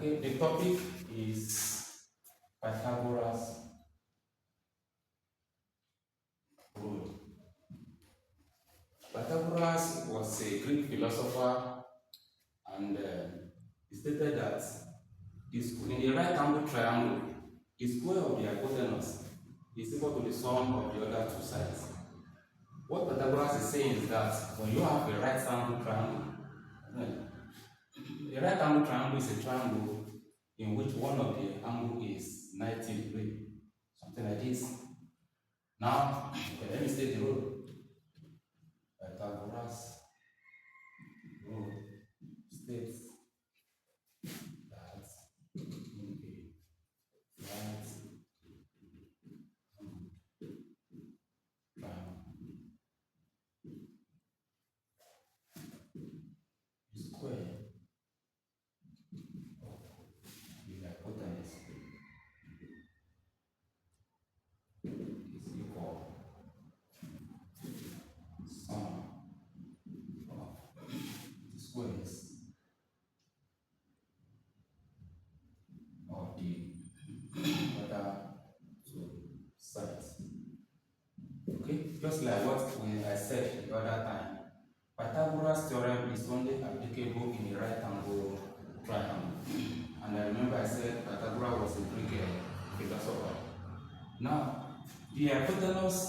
Okay, the topic is Pythagoras rule. Pythagoras was a Greek philosopher, and he stated that in a right angle triangle, the square of the hypotenuse is equal to the sum of the other two sides. What Pythagoras is saying is that when you have a right angle triangle, a right angle triangle is a triangle in which one of the angle is 90 degrees, something like this. Now, let me state the rule. Pythagoras rule states that in a right triangle, the square of the hypotenuse is equal sum of the squares of the other two sides. Okay, just like what I said the other time, Pythagoras theorem is only applicable in a right angle triangle. And I remember I said Pythagoras was a Greek philosopher. Now, the hypotenuse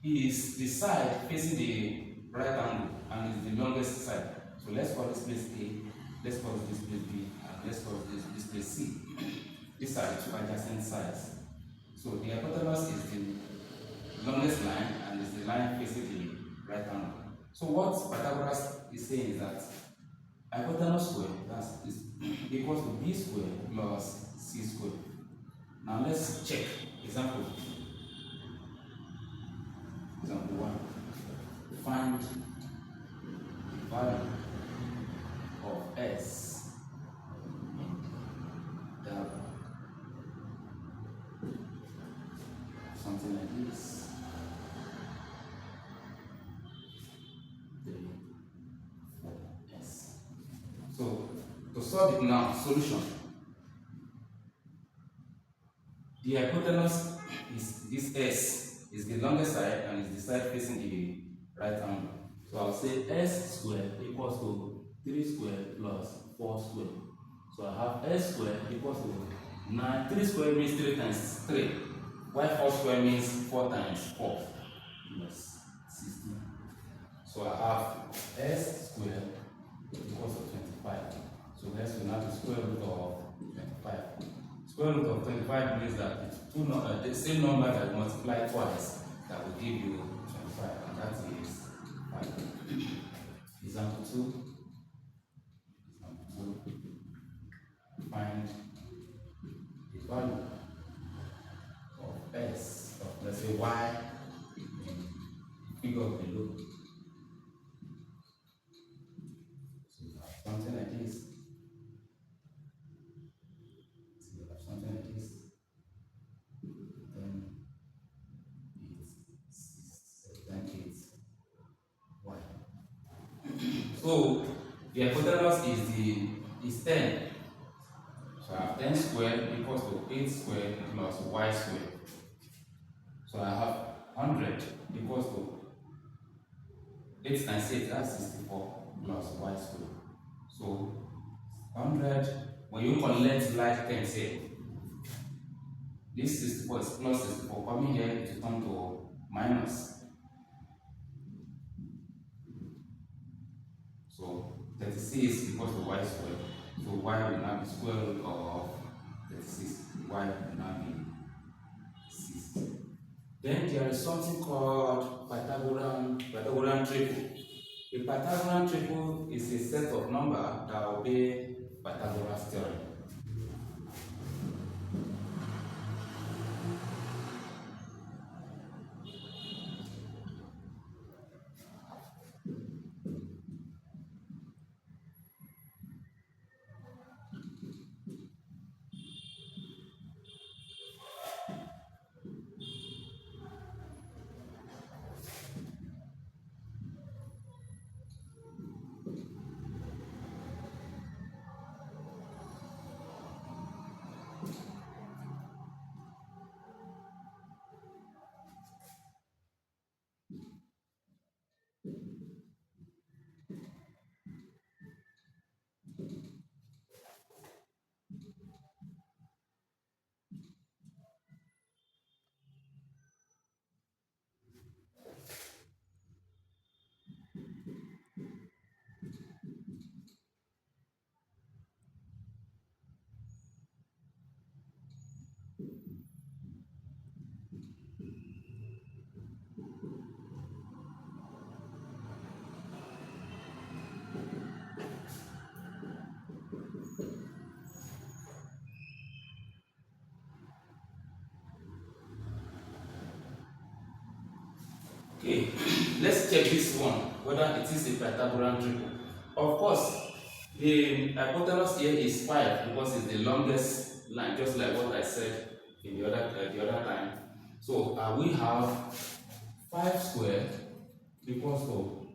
is the side facing the right angle and is the longest side. So let's call this place A, let's call this place B, and let's call this place C. These are the two adjacent sides. So the hypotenuse is the longest line and is the line facing the right angle. So what Pythagoras is saying is that hypotenuse square is equals to b square plus c square. Now let's check. Example 1. Find the value of s in W. Something like this. 3, 4, s. So to solve it now, solution. The hypotenuse is this s is the longest side and is the side facing the right angle. So I'll say s squared equals to 3 squared plus 4 squared. So I have s squared equals to 9. 3 squared means 3 times 3. While 4 squared means 4 times 4 plus 16. So I have s squared equals to 25. So let's we have the square root of 25. Square root of 25 means that it's the same number that multiply twice that will give you 25, and that is 5. Example 2. Find the value of s of, let's say, y in the figure below. So you have something like this. So the hypotenuse is 10. So I have 10 squared equals to 8 squared plus y squared. So I have 100 equals to 8 times 8, that's 64 plus y squared. So 100, when you collect like 10 say, this 64 is plus 64. Coming here, it will come to minus. So 36 equals to y squared. So y will now be square root of 36. Y will now be 6. Then there is something called Pythagorean triple. A Pythagorean triple is a set of numbers that obey Pythagoras theorem. Okay, let's check this one, whether it is a Pythagorean triple. Of course, the hypotenuse here is 5 because it's the longest line, just like what I said in the other time. So we have 5 squared equals to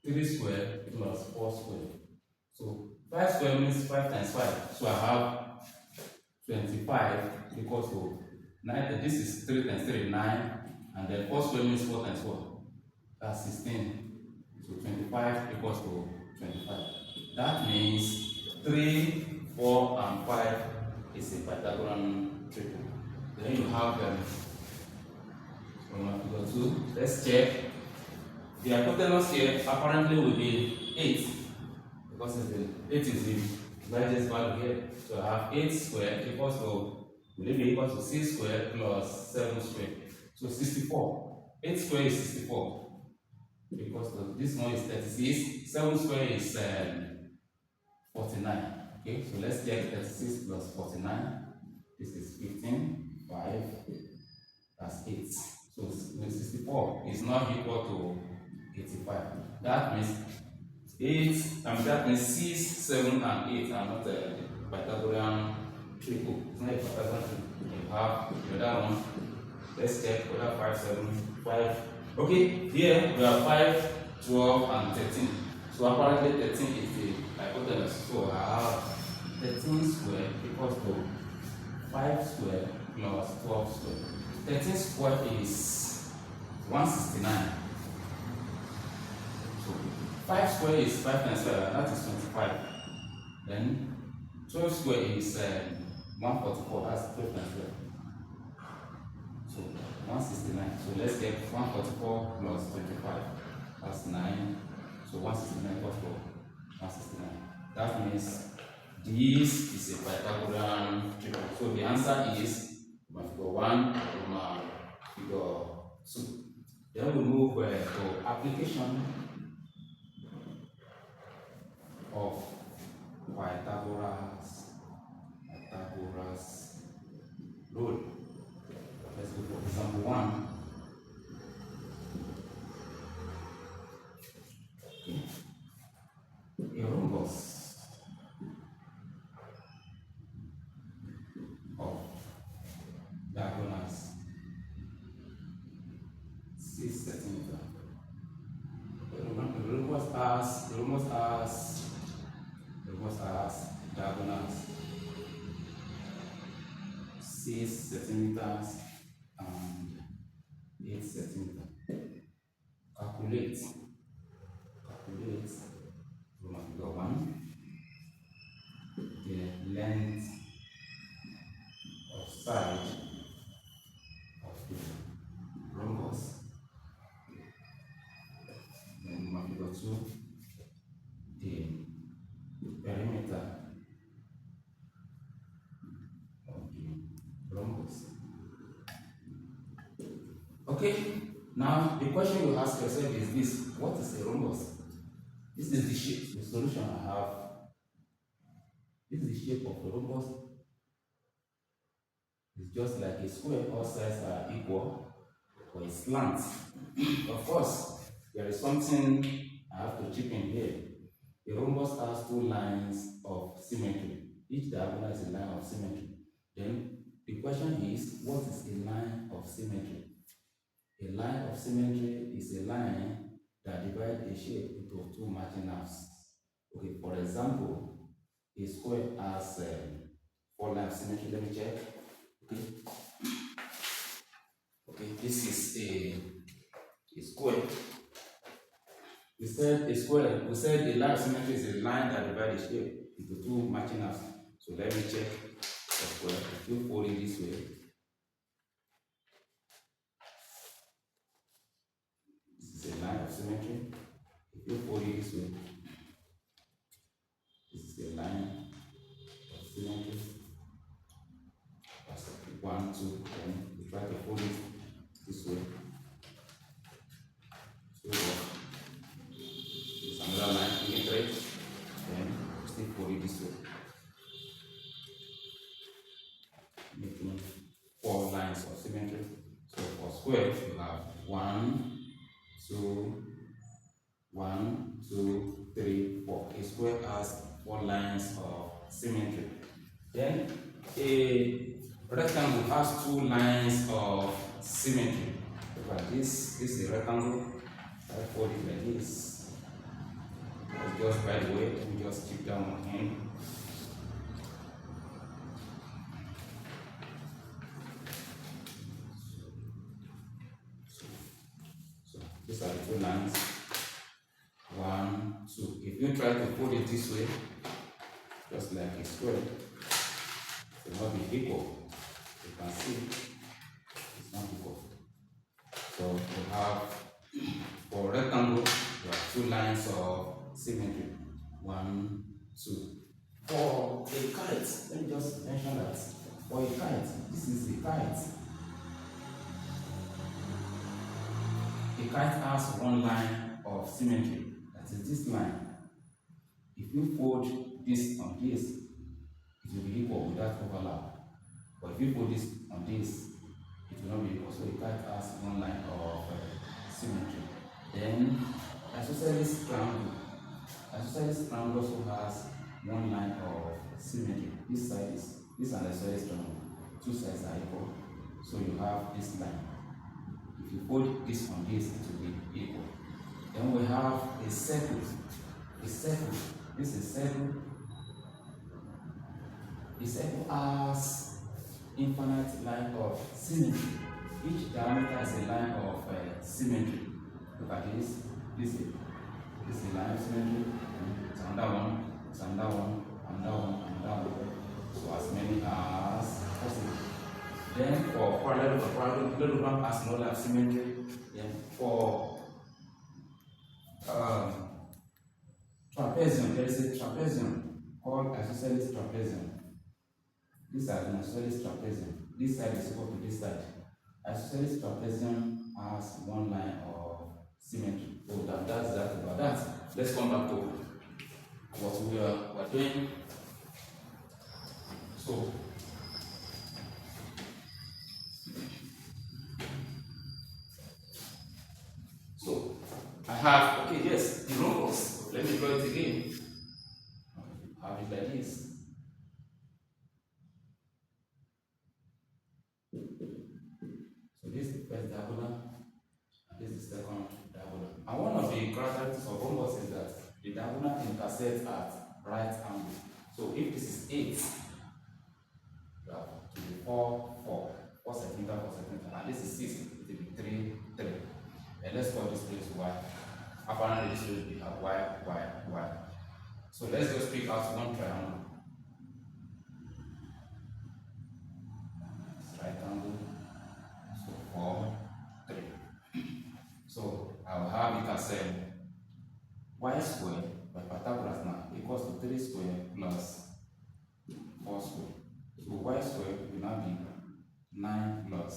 3 squared plus 4 squared. So 5 squared means 5 times 5. So I have 25 equals to 9. This is 3 times 3, 9. And then 4 squared means 4 times 4. That's 16. So 25 equals to 25. That means 3, 4, and 5 is a Pythagorean triple. Then you have from figure 2. Let's check. The hypotenuse here apparently will be 8 because 8 is the largest value here. So I have 8 squared equals to, will it be equal to 6 squared plus 7 squared? So 64. 8 squared is 64. Because this one is 36, 7 squared is 49. Okay, so let's check 36 plus 49. This is 15, 5, that's 8. So 64 is not equal to 85. That means 6, 7, and 8 are not a Pythagorean triple. It's not a Pythagorean triple. You have the other one. Let's check whether 5, 7, 5. Okay, here we have 5, 12, and 13. So apparently 13 is the hypotenuse. So I have 13 squared equals to 5 squared plus 12 squared. 13 squared is 169. So 5 squared is 5 times 5, and that is 25. Then 12 squared is 144, that's 12 times 12. So 169. So let's get 144 plus 25. That's 9. So 169 equals to 169. That means this is a Pythagorean triple. So the answer is figure 1, figure 2. Then we move to application of Pythagoras rule. Let's go for example 1. A rhombus of diagonals 6 centimeters. The rhombus has diagonals 6 centimeters and 8 centimeters. Calculate from figure 1 the length of side of the rhombus. Then from figure 2 the perimeter of the rhombus. Okay, now the question you ask yourself is this: what is a rhombus? This is the shape, the solution I have. This is the shape of a rhombus. It's just like a square, all sides are equal, or a slant. Of course, there is something I have to chip in here. A rhombus has 2 lines of symmetry. Each diagonal is a line of symmetry. Then the question is, what is a line of symmetry? A line of symmetry is a line that divides a shape into 2 matching halves. Okay, for example, a square has 4 lines of symmetry. Let me check. Okay, this is a square. We said a line of symmetry is a line that divides a shape into 2 matching halves. So let me check the square. If you fold it this way, this is a line of symmetry. If you fold it this way, this is a line of symmetry. That's 1, 2, then we try to fold it this way. So there's another line in it, right? Then we still fold it this way, making 4 lines of symmetry. So for square, you have 1, 2, 1, 2, 3, 4. A square has 4 lines of symmetry. Then a rectangle has 2 lines of symmetry. Look at this. This is a rectangle. I fold it like this. Just by the way, let me just keep down on him. So these are the 2 lines. 1, 2. If you try to fold it this way, just like a square, it will not be equal. You can see it's not equal. So we have, for rectangle, we have 2 lines of symmetry. 1, 2. For a kite, let me just mention that. For a kite, this is a kite. A kite has 1 line of symmetry. That is this line. If you fold this on this, it will be equal without overlap. But if you put this on this, it will not be equal. So a kite has 1 line of symmetry. Then isosceles triangle. Isosceles triangle also has 1 line of symmetry. This side is an isosceles triangle. 2 sides are equal. So you have this line. If you put this on this, it will be equal. Then we have a circle. A circle. This is circle. The circle has infinite line of symmetry. Each diameter is a line of symmetry. Look at this. This is a line of symmetry. It's another one. It's another one. Another one. Another one. So as many as possible. Then for parallelogram has no line of symmetry. Then for trapezium, there is a trapezium called isosceles trapezium. This is an isosceles trapezium. This side is equal to this side. Isosceles trapezium has 1 line of symmetry. So that's that about that. Let's come back to what we are doing. So I have, okay, yes, the numbers. Let me draw it again. I have it like this. So this is the first diagonal, and this is the second diagonal. And one of the characteristics of numbers is that the diagonal intersects at right angle. So if this is 8, you have to be 4 centimeter, 4 centimeter, and this is 6, it will be 3, 3. And let's call this place y. Apparently this will be a y, y, y. So let's just pick out one triangle. It's right angle. So 4, 3. So I'll have it as y squared by Pythagoras now equals to 3 squared plus 4 squared. So y squared will now be 9 plus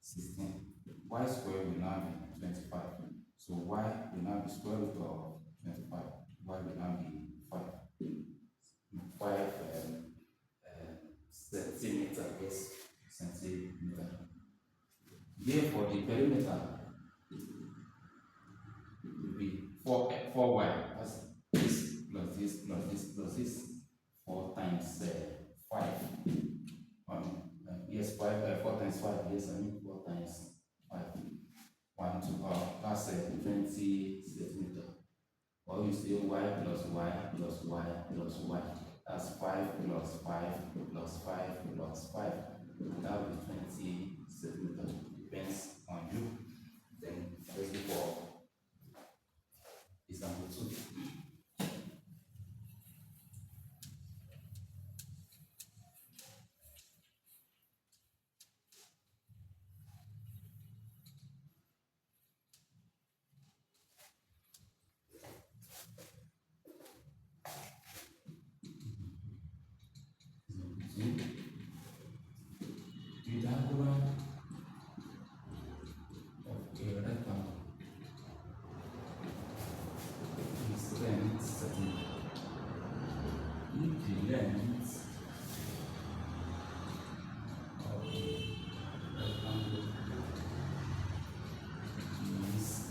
16. Y squared will now be 25. So y will now be square root of 25. Y will now be 5. 5 centimeter, yes, centimeter. Therefore, the perimeter will be 4y. That's this plus this plus this plus this. 4 times 5. Yes, 4 times 5. Yes, I mean 4 times 5. 1 to that's 20 centimeter. Or you say y plus y plus y plus y. That's 5 plus 5 plus 5 plus 5. And that will be 20 centimeter. Depends on you. Then let's go for example 2.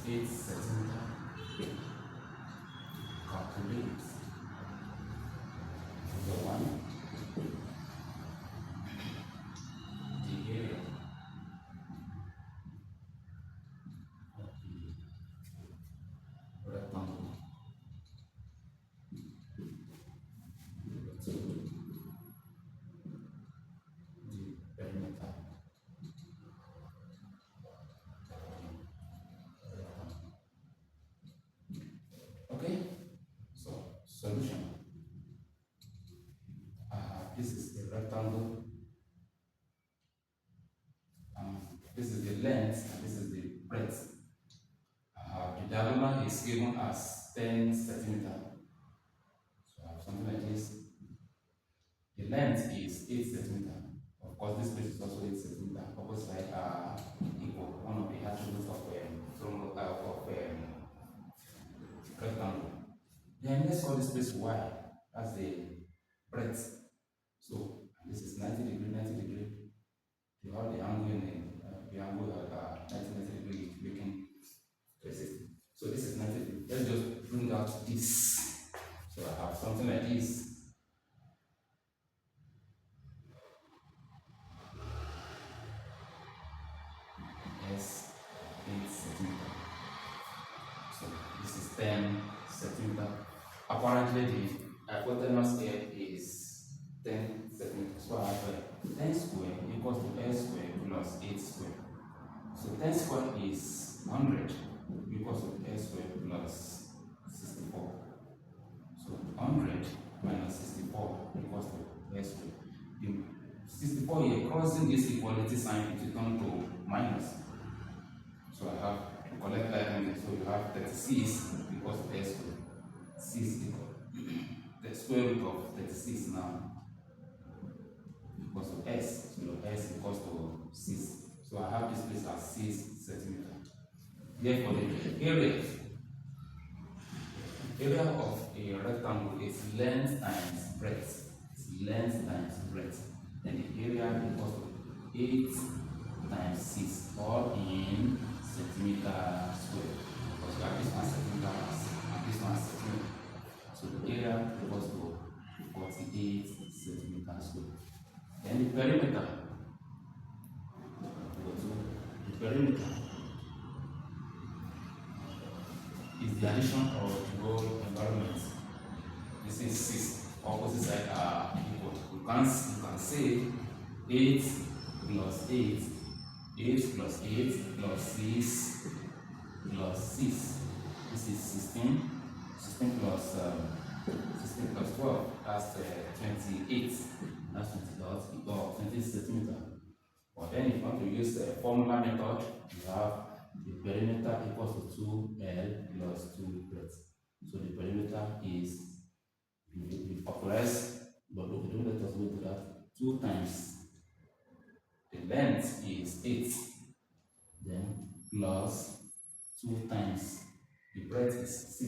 8 centimeter. Calculate the one, the area of the rectangle. To the perimeter. Okay, so solution. This is the rectangle. This is the length and this is the breadth. The diagonal is given as 10 centimeter. So I have something like this. The length is 8 centimeter. Of course, this place is also 8 centimeter. Opposite side are equal. One of the attributes of rectangle. Then let's call this place y as the breadth. So this is 90 degree, 90 degree. You have the angle in the angle at 90 degree, making 360. So this is 90 degree. Let's just bring out this. So I have something like this. S 8 centimeter. So this is 10 centimeter. Apparently the hypotenuse here is 10 centimeters. So I have 10 square equals to S square plus 8 square. So 10 square is 100 equals to S square plus 64. So 100 minus 64 equals to S square. The 64 here, crossing this equality sign, it will turn to minus. So I have to collect that angle. So you have 36 equals to S square. 6 equal. The square root of 36 now equals to S. So S equals to 6. So I have this place as 6 centimeter. Therefore, the area of a rectangle is length times breadth. It's length times breadth. Then the area equals to 8 times 6, all in centimeter square. Because we have this one centimeter and this one centimeter. So the area equals to 48 centimeter square. Then the perimeter. The perimeter is the addition of the whole environment. This is 6. Opposite side are equal. You can say 8 plus 8. 8 plus 8 plus 6 plus 6. This is 16. 16 plus 12. That's 28. That's 20 centimeter. But then if you want to use the formula method, you have the perimeter equals to 2L plus 2 breadth. So the perimeter is, you factorize, but we don't let us go to that. 2 times the length is 8, then plus 2 times the breadth is 6.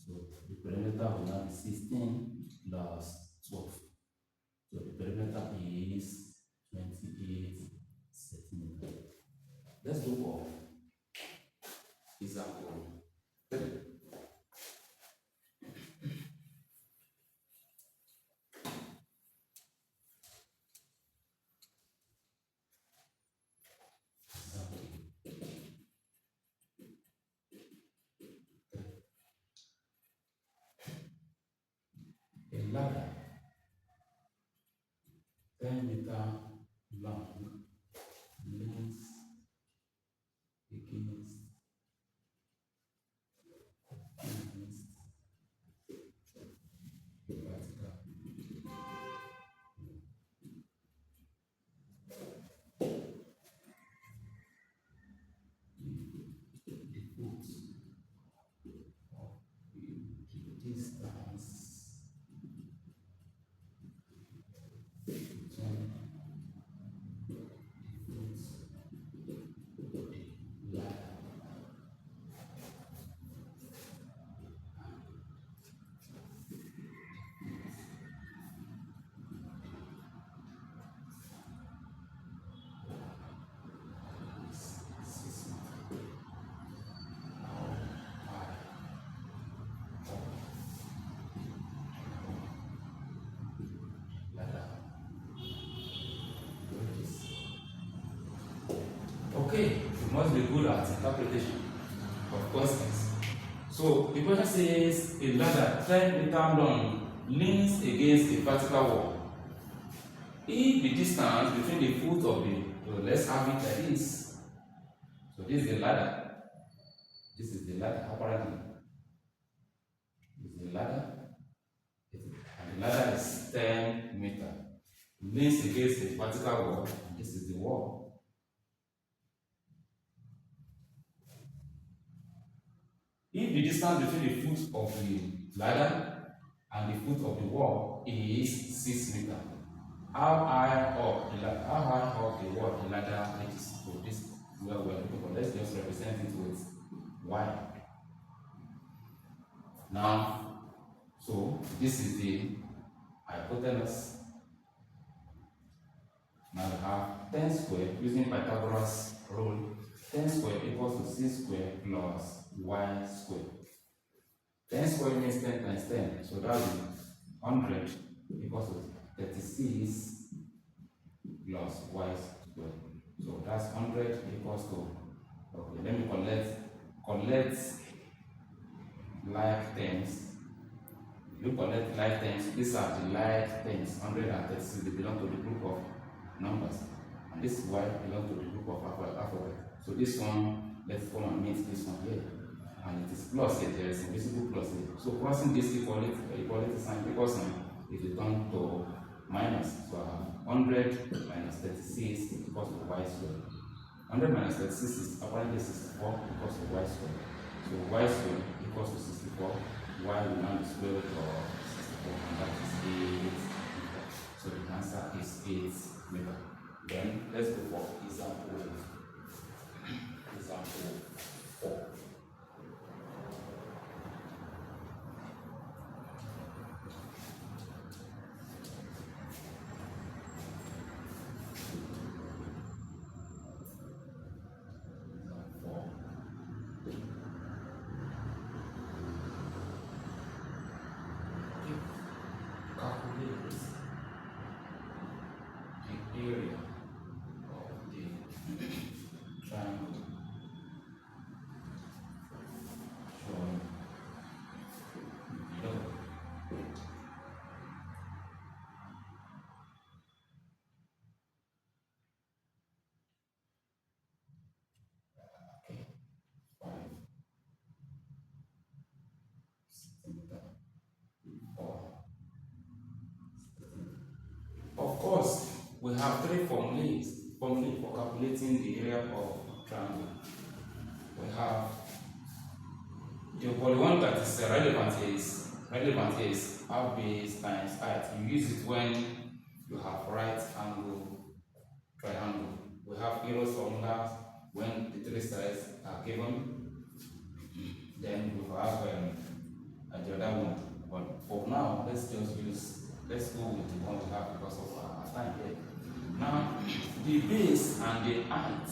So the perimeter will now be 16 plus 12. So the perimeter is 28 centimeters. Let's go for example 3. A ladder 10 meter long, leans against must be good at interpretation of questions. So the question says a ladder 10 meter long leans against a vertical wall. If the distance between the foot of the, so let's have it like this. So this is the ladder. This is the ladder apparently. This is the ladder. And the ladder is 10 meters. It leans against a vertical wall. And this is the wall. If the distance between the foot of the ladder and the foot of the wall is 6 meters, how high up the wall the ladder is? So this is where we are looking for. Let's just represent it with y. Now, so this is the hypotenuse. Now we have 10 squared using Pythagoras rule. 10 squared equals to 6 squared plus y squared. 10 squared means 10 times 10. So that will be 100 equals to 36 plus y squared. So that's 100 equals to, okay, let me collect like terms. You collect like terms, these are the like terms, 136, they belong to the group of numbers. And this y belongs to the group of alphabet. So this one, let's come and meet this one here. And it is plus here, there is invisible plus here. So crossing this equality sign, equal sign, it will turn to minus. So I have 100 minus 36 equals to y squared. 100 minus 36 is apparently 64 equals to y squared. So y squared equals to 64. Y will now be square root of 64, and that is 8. So the answer is 8 meters. Then let's go for example 4. Of course, we have 3 formulas for calculating the area of triangle. We have the one that is relevant here is half base times height. You use it when you have right angle triangle. We have Euler's formulas when the 3 sides are given. Then we have the other one. But for now, let's go with the one we have because of our time here. Now, the base and the height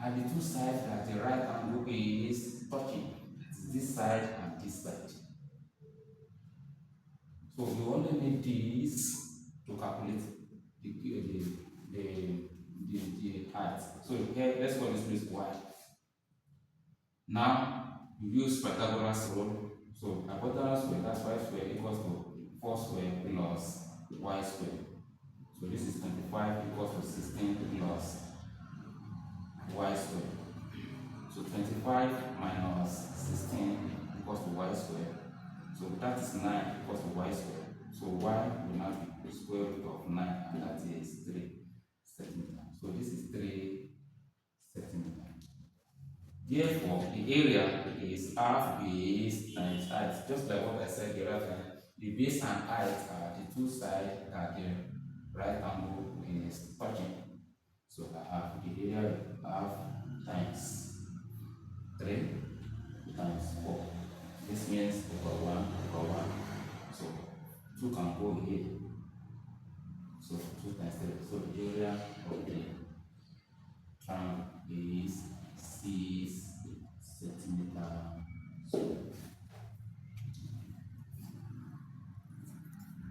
are the 2 sides that the right angle is touching. It's this side and this side. So we only need this to calculate the height. So here, let's call this place y. Now, you use Pythagoras rule. So hypotenuse square, that's 5 square equals to 4 square plus y square. So this is 25 equals to 16 plus y square. So 25 minus 16 equals to y square. So that is 9 equals to y square. So y will now be the square root of 9, and that is 3 centimeters. So this is 3 centimeters. Therefore, the area is half base times height. Just like what I said the other time, the base and height are the 2 sides that the right angle is touching. So I have the area half